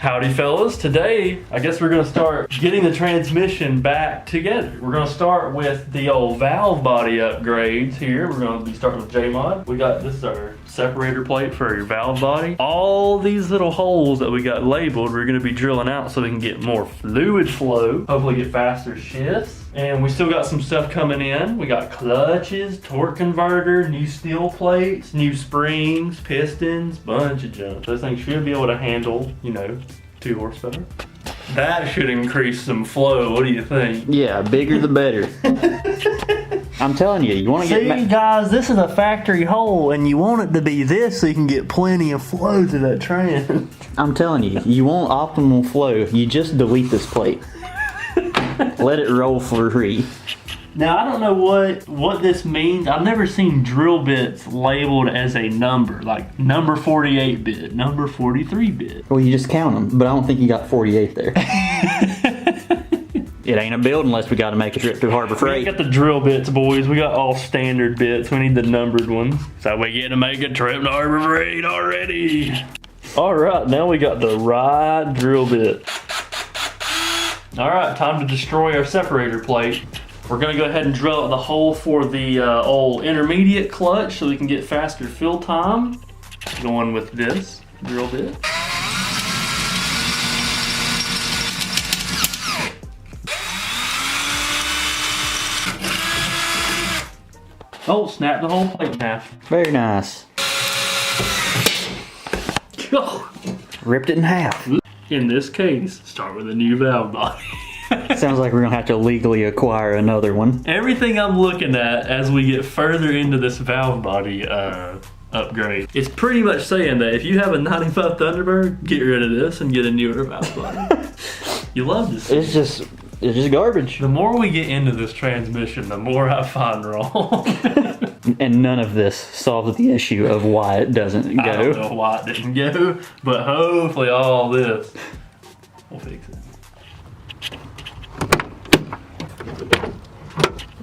Howdy fellas, today I guess we're going to start getting the transmission back together. We're going to start with the old valve body upgrades here. We're going to be starting with J-Mod. We got this our separator plate for your valve body. All these little holes that we got labeled we're going to be drilling out so we can get more fluid flow, hopefully get faster shifts. And we still got some stuff coming in. We got clutches, torque converter, new steel plates, new springs, pistons, bunch of junk. This thing should be able to handle, 2 horsepower. That should increase some flow. What do you think? Yeah, bigger the better. I'm telling you, you want to get... See, guys, this is a factory hole, and you want it to be this so you can get plenty of flow to that trans. I'm telling you, you want optimal flow. You just delete this plate. Let it roll for free. Now, I don't know what this means. I've never seen drill bits labeled as a number, like number 48 bit, number 43 bit. Well, you just count them, but I don't think you got 48 there. It ain't a build unless we got to make a trip through Harbor Freight. We got the drill bits, boys. We got all standard bits. We need the numbered ones. So we get to make a trip to Harbor Freight already. All right, now we got the right drill bit. All right, time to destroy our separator plate. We're gonna go ahead and drill out the hole for the old intermediate clutch so we can get faster fill time. Going with this drill bit. Oh, snap the whole plate in half. Very nice. Ripped it in half. In this case, start with a new valve body. Sounds like we're gonna have to legally acquire another one. Everything I'm looking at as we get further into this valve body upgrade, it's pretty much saying that if you have a 95 Thunderbird, get rid of this and get a newer valve body. You love this. It's just garbage. The more we get into this transmission, the more I find wrong. And none of this solves the issue of why it doesn't go. I don't know why it didn't go, but hopefully all this will fix it.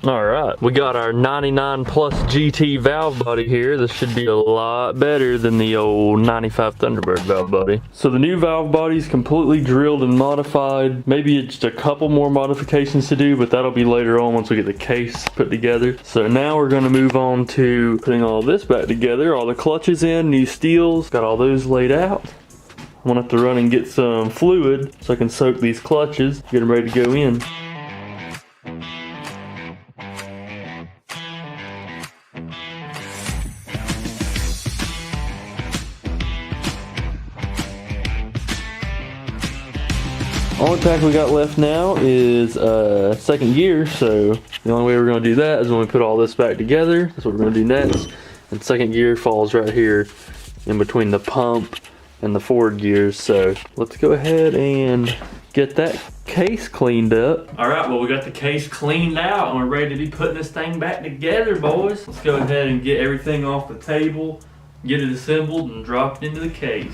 Alright, we got our 99 plus GT valve body here. This should be a lot better than the old 95 Thunderbird valve body. So the new valve body is completely drilled and modified. Maybe it's just a couple more modifications to do, but that'll be later on once we get the case put together. So now we're going to move on to putting all this back together. All the clutches in, new steels, got all those laid out. I'm going to have to run and get some fluid so I can soak these clutches, get them ready to go in. Only pack we got left now is second gear, so the only way we're going to do that is when we put all this back together. That's what we're going to do next. And second gear falls right here in between the pump and the forward gears, so let's go ahead and get that case cleaned up. Alright, well we got the case cleaned out and we're ready to be putting this thing back together, boys. Let's go ahead and get everything off the table, get it assembled and drop it into the case.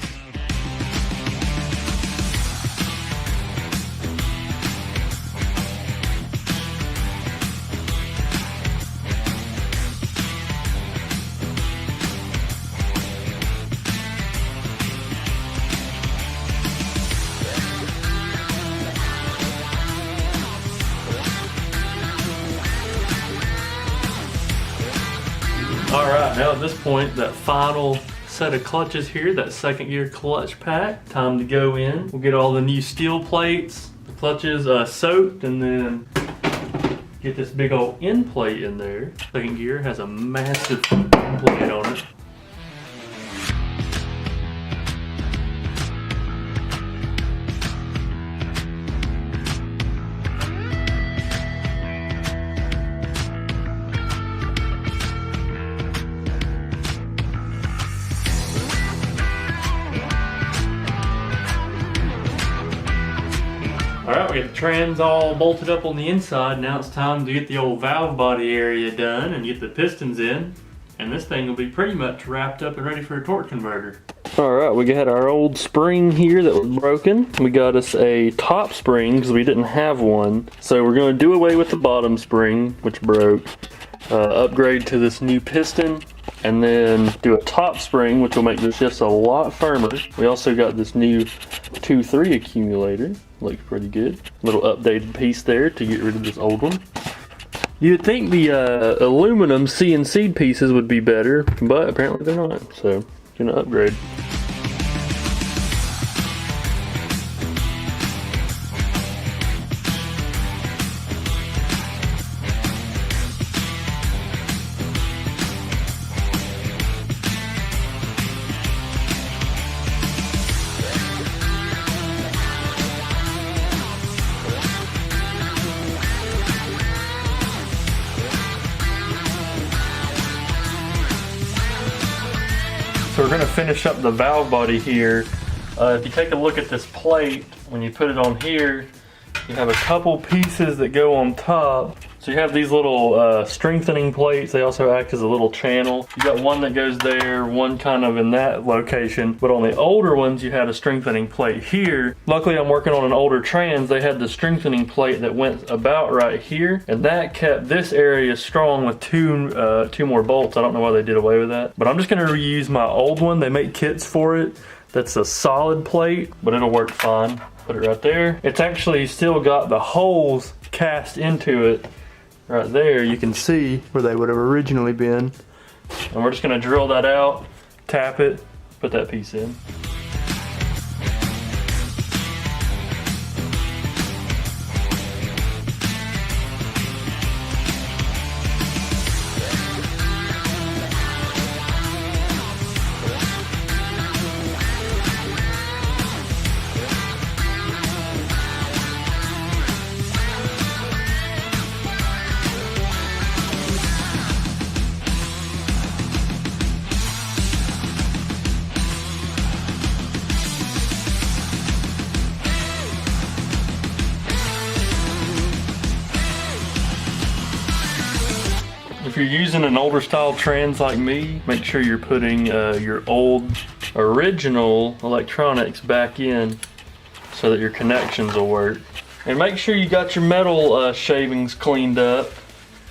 Alright, now at this point, that final set of clutches here, that second gear clutch pack, time to go in. We'll get all the new steel plates, the clutches soaked, and then get this big old end plate in there. Second gear has a massive end plate on it. Alright, we got the trans all bolted up on the inside. Now it's time to get the old valve body area done and get the pistons in. And this thing will be pretty much wrapped up and ready for a torque converter. Alright, we got our old spring here that was broken. We got us a top spring because we didn't have one. So we're going to do away with the bottom spring, which broke. Upgrade to this new piston. And then do a top spring, which will make this just a lot firmer. We also got this new 2-3 accumulator. Looks pretty good. Little updated piece there to get rid of this old one. You'd think the aluminum CNC pieces would be better, but apparently they're not. So, gonna upgrade. So we're going to finish up the valve body here. If you take a look at this plate, when you put it on here, you have a couple pieces that go on top. So you have these little strengthening plates. They also act as a little channel. You got one that goes there, one kind of in that location. But on the older ones, you had a strengthening plate here. Luckily, I'm working on an older trans. They had the strengthening plate that went about right here. And that kept this area strong with two more bolts. I don't know why they did away with that. But I'm just gonna reuse my old one. They make kits for it. That's a solid plate, but it'll work fine. Put it right there. It's actually still got the holes cast into it. Right there, you can see where they would have originally been. And we're just gonna drill that out, tap it, put that piece in. If you're using an older style trans like me, make sure you're putting your old original electronics back in so that your connections will work. And make sure you got your metal shavings cleaned up,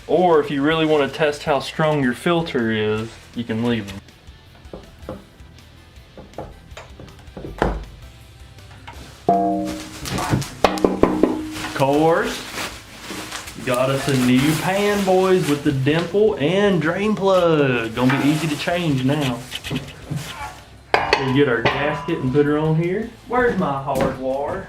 or if you really want to test how strong your filter is, you can leave them. Of course, got us a new pan, boys, with the dimple and drain plug. Gonna be easy to change now. We'll get our gasket and put her on here. Where's my hard wire?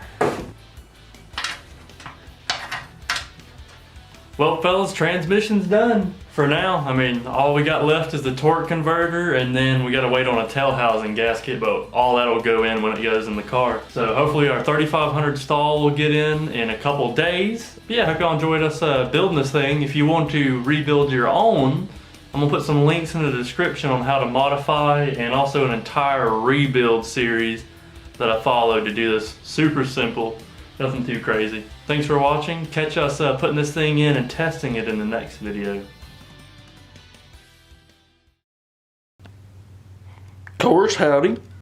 Well, fellas, transmission's done for now. I mean, all we got left is the torque converter, and then we gotta wait on a tail housing gasket, but all that'll go in when it goes in the car. So hopefully our 3500 stall will get in a couple days. But yeah, hope y'all enjoyed us building this thing. If you want to rebuild your own, I'm gonna put some links in the description on how to modify, and also an entire rebuild series that I followed to do this. Super simple, nothing too crazy. Thanks for watching. Catch us putting this thing in and testing it in the next video. Of course, howdy.